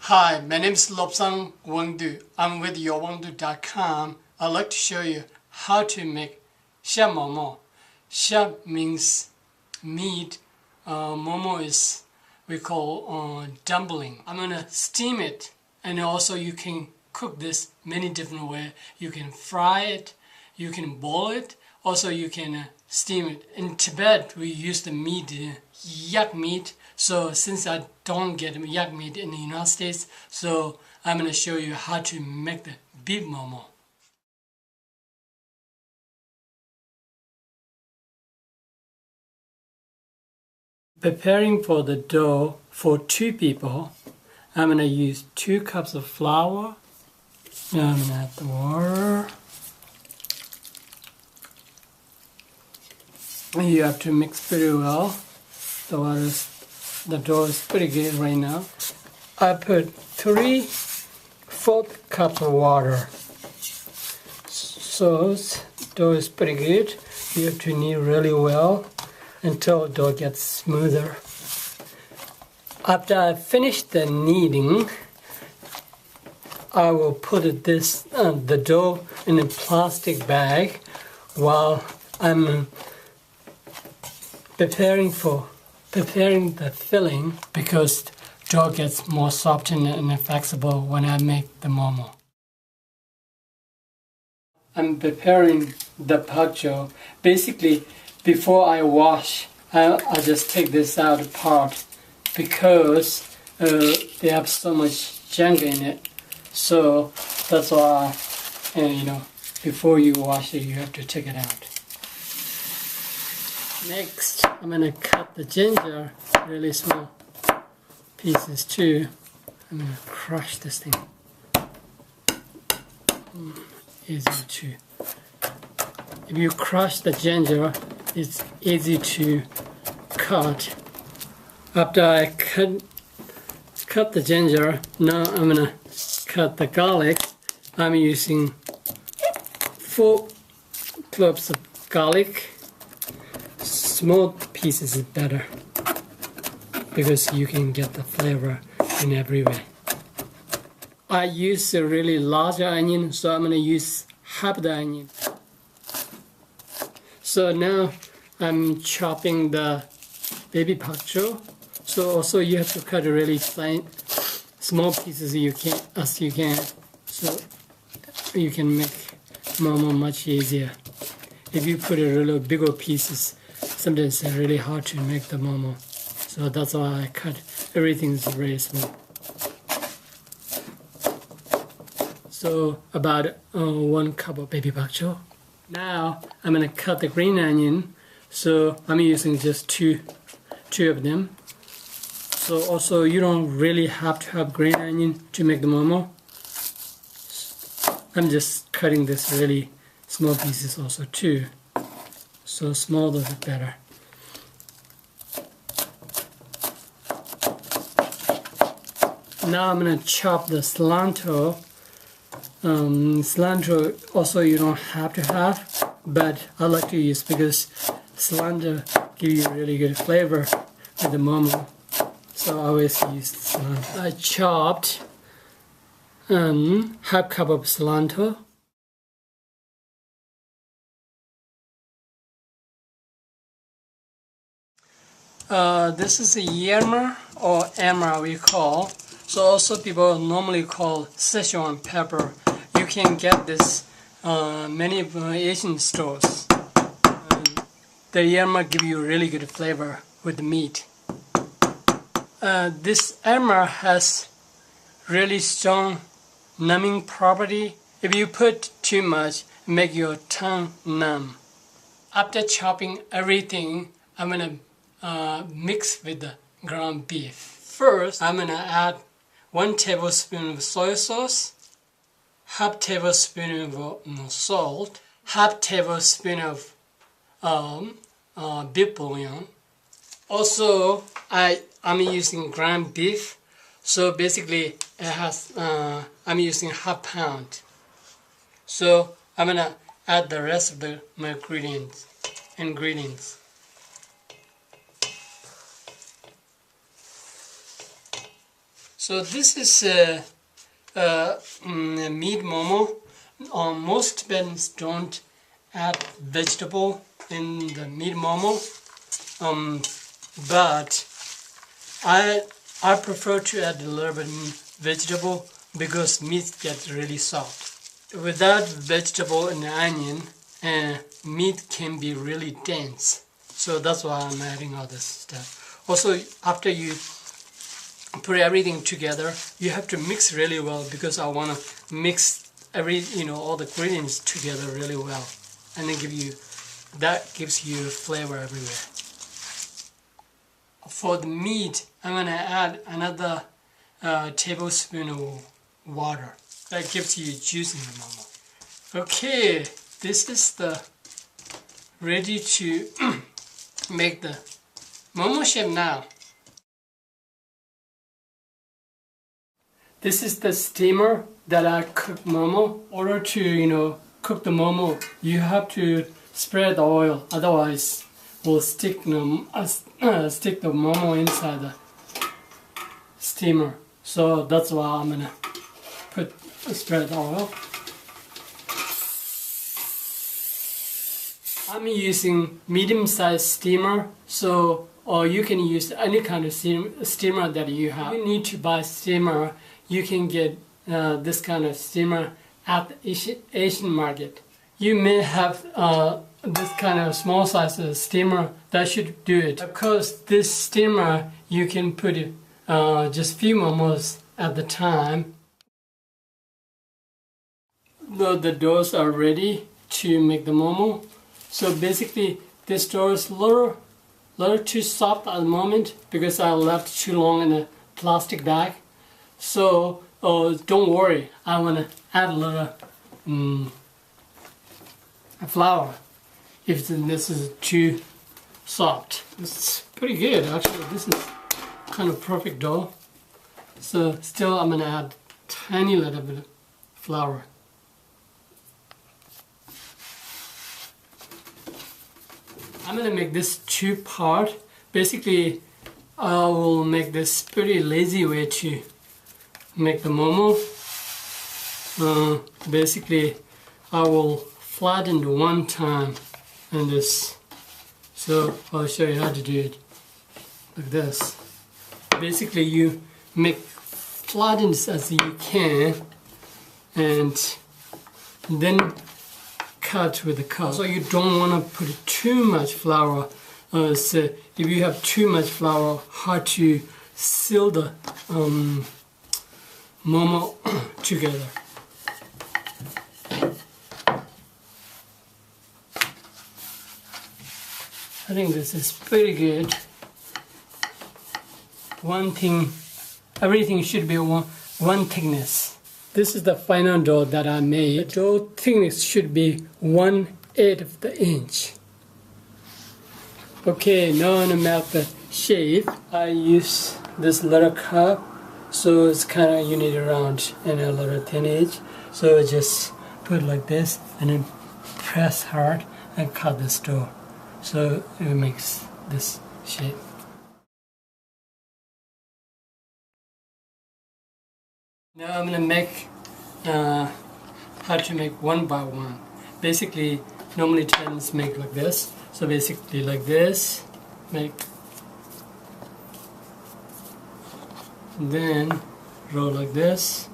Hi, my name is Lobsang Wangdu. I'm with yourwangdu.com. I'd like to show you how to make Sha Momo. Sha means meat. Momo is we call dumpling. I'm gonna steam it, and also you can cook this many different ways. You can fry it, you can boil it, also you can steam it. In Tibet, we use the meat, yak meat. So since I don't get yak meat in the United States, so I'm going to show you how to make the beef momo. Preparing for the dough for 2 people, I'm going to use 2 cups of flour. Now I'm going to add the water. You have to mix pretty well. The dough is pretty good right now. I put 3/4 cups of water. So dough is pretty good. You have to knead really well until dough gets smoother. After I finish the kneading, I will put the dough in a plastic bag while I'm preparing the filling, because dough gets more soft and flexible when I make the momo. I'm preparing the pak choy. Basically, before I wash, I just take this out apart because they have so much junk in it. So that's why, before you wash it, you have to take it out. Next, I'm going to cut the ginger really small pieces too. I'm going to crush this thing. Easy to. If you crush the ginger, it's easy to cut. After I cut the ginger, now I'm going to cut the garlic. I'm using 4 cloves of garlic. Small pieces is better because you can get the flavor in every way. I use a really large onion, so I'm going to use half the onion. So now I'm chopping the baby pak choy. So also you have to cut really fine, small pieces as you can, so you can make momo much easier. If you put a really bigger pieces, sometimes it's really hard to make the momo. So that's why I cut everything very small. So about 1 cup of baby pak choy. Now I'm going to cut the green onion. So I'm using just two of them. So also you don't really have to have green onion to make the momo. I'm just cutting this really small pieces also too. So small the better. Now I'm going to chop the cilantro. Cilantro also you don't have to have, but I like to use because cilantro gives you really good flavor with the momo. So I always use cilantro. I chopped half cup of cilantro. This is a yerma or emmer we call. So also people normally call Szechuan pepper. You can get this many Asian stores. The yerma give you really good flavor with the meat. This emmer has really strong numbing property. If you put too much, make your tongue numb. After chopping everything, I'm gonna mix with the ground beef. First, I'm gonna add 1 tablespoon of soy sauce, half tablespoon of salt, half tablespoon of beef bouillon. Also, I'm using ground beef, so basically it has I'm using half pound. So I'm gonna add the rest of my ingredients. So this is meat momo. Most Tibetans don't add vegetable in the meat momo, but I prefer to add a little bit vegetable because meat gets really soft. Without vegetable and onion, meat can be really dense. So that's why I'm adding all this stuff. Also, after you put everything together, you have to mix really well because I want to mix all the ingredients together really well, and then that gives you flavor everywhere. For the meat, I'm gonna add another tablespoon of water. That gives you juice in the momo. Okay, this is the ready to make the momo shape now. This is the steamer that I cook momo. In order to cook the momo, you have to spread the oil, otherwise we'll stick the momo inside the steamer. So that's why I'm gonna spread the oil. I'm using medium-sized steamer, or you can use any kind of steamer that you have. You need to buy steamer. You can get this kind of steamer at the Asian market. You may have this kind of small size steamer. That should do it. Because this steamer, you can put just few momos at the time. The doughs are ready to make the momo. So basically, this dough is a little too soft at the moment because I left too long in a plastic bag. So don't worry, I want to add a little flour if this is too soft. It's pretty good actually. This is kind of perfect dough. So still I'm going to add tiny little bit of flour. I'm going to make this two-part. Basically, I will make this pretty lazy way to make the momo. Basically, I will flatten one time and this. So I'll show you how to do it like this. Basically, you make flattens as you can, and then cut with the cup. So you don't want to put too much flour. So if you have too much flour, hard to seal the momo together. I think this is pretty good. One thing, everything should be one thickness. This is the final dough that I made. The dough thickness should be 1/8 of the inch. Okay, now I'm gonna make the shape. I use this little cup, so it's kind of you need around and a little thin edge. So I just put it like this and then press hard and cut this dough. So it makes this shape. Now I'm gonna make how to make one by one. Basically, normally Tibetans make like this. So basically like this, make, then roll like this,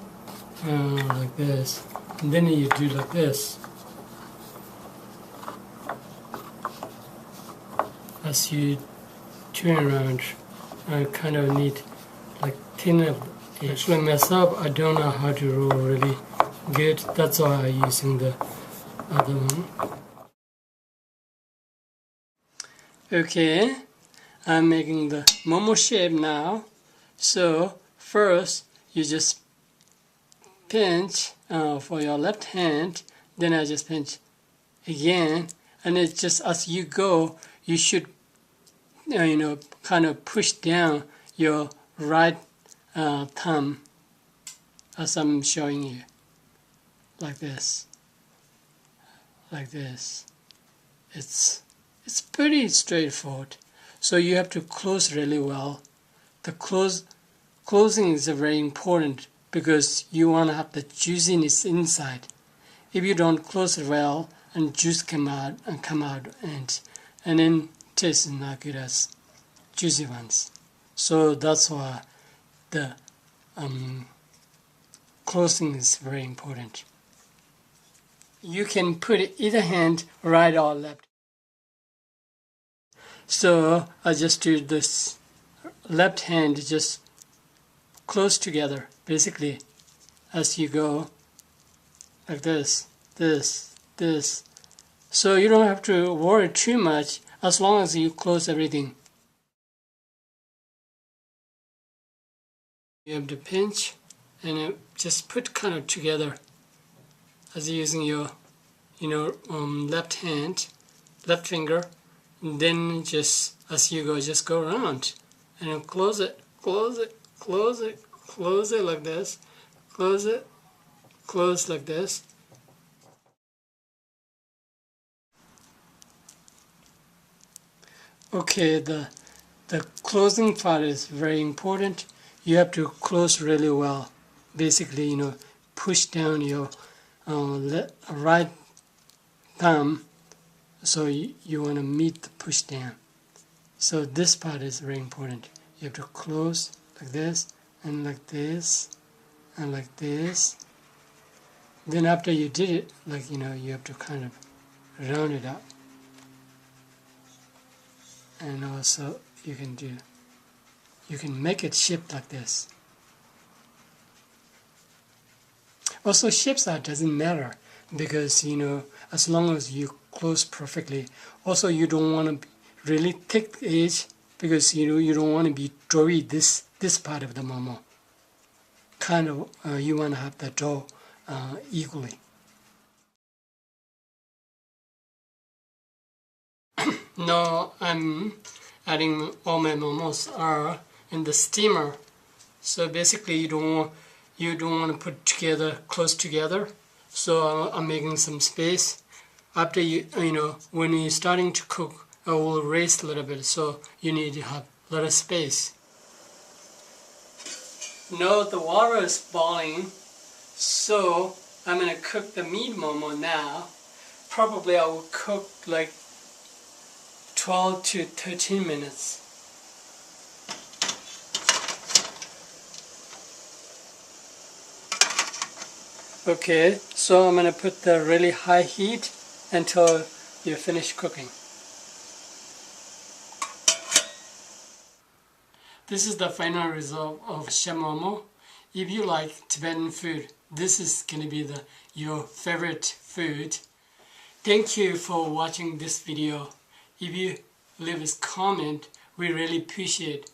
and then you do like this. As you turn around, I kind of need like thin up. Actually mess up, I don't know how to roll really good. That's why I'm using the other one. Okay, I'm making the momo shape now. So first you just pinch for your left hand, then I just pinch again, and it's just as you go, you should kind of push down your right thumb as I'm showing you, like this, like this. It's pretty straightforward. So you have to close really well. The closing is very important because you want to have the juiciness inside. If you don't close it well, and juice come out and then taste is not good as juicy ones. So that's why the closing is very important. You can put either hand right or left. So I just do this left hand just close together, basically, as you go like this. So you don't have to worry too much as long as you close everything. You have to pinch and just put kind of together as you're using your left hand, left finger, and then just as you go, just go around and close it like this, close like this. Okay, the closing part is very important. You have to close really well. Basically, push down your right thumb, so you want to meet the push down. So this part is very important. You have to close like this and like this and like this. Then after you did it, you have to kind of round it up. And also you can make it shaped like this. Also, shape size doesn't matter because as long as you close perfectly. Also, you don't want to really thick edge because you don't want to be doughy this part of the momo. Kind of you want to have the dough equally. Now I'm adding all my momos are in the steamer. So basically you don't want to put together close together. So I'm making some space. After when you're starting to cook, it will raise a little bit. So you need to have a little space. Now the water is boiling. So I'm gonna cook the meat momo now. Probably I will cook like 12 to 13 minutes. Okay, so I'm going to put the really high heat until you finish cooking. This is the final result of Sha Momo. If you like Tibetan food, this is going to be your favorite food. Thank you for watching this video. If you leave a comment, we really appreciate